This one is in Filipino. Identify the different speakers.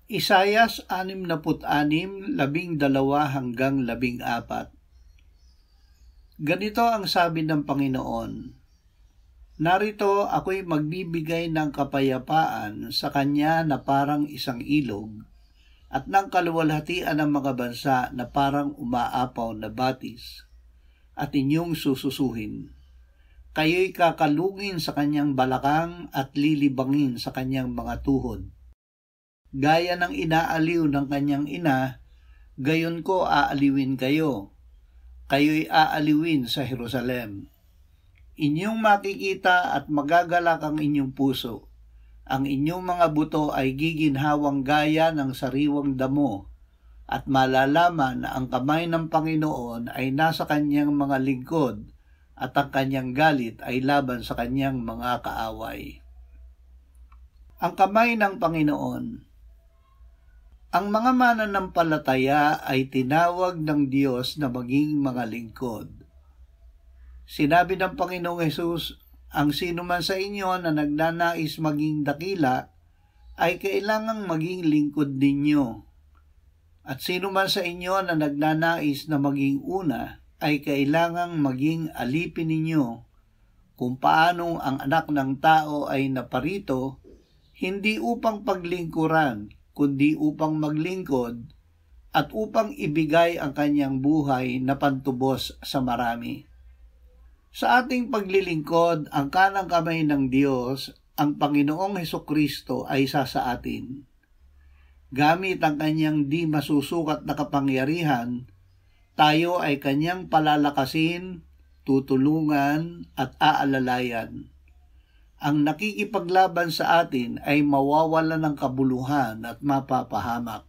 Speaker 1: Isayas 66:12-14. Ganito ang sabi ng Panginoon, "Narito ako'y magbibigay ng kapayapaan sa kanya na parang isang ilog, at ng kaluwalhatian ng mga bansa na parang umaapaw na batis, at inyong sususuhin. Kayo'y kakalungin sa kanyang balakang at lilibangin sa kanyang mga tuhod. Gaya ng inaaliw ng kanyang ina, gayon ko aaliwin kayo. Kayo'y aaliwin sa Jerusalem. Inyong makikita at magagalak ang inyong puso. Ang inyong mga buto ay giginhawang gaya ng sariwang damo, at malalaman na ang kamay ng Panginoon ay nasa kanyang mga lingkod, at ang kanyang galit ay laban sa kanyang mga kaaway." Ang kamay ng Panginoon. Ang mga mananampalataya ay tinawag ng Diyos na maging mga lingkod. Sinabi ng Panginoong Hesus, "Ang sino man sa inyo na nagnanais maging dakila ay kailangang maging lingkod ninyo. At sino man sa inyo na nagnanais na maging una ay kailangang maging alipin ninyo, kung paanong ang anak ng tao ay naparito, hindi upang paglingkuran, kundi upang maglingkod at upang ibigay ang kanyang buhay na pantubos sa marami." Sa ating paglilingkod, ang kanang kamay ng Diyos, ang Panginoong Hesukristo ay isa sa atin. Gamit ang kanyang di masusukat na kapangyarihan, tayo ay kanyang palalakasin, tutulungan at aalalayan. Ang nakikipaglaban sa atin ay mawawala ng kabuluhan at mapapahamak.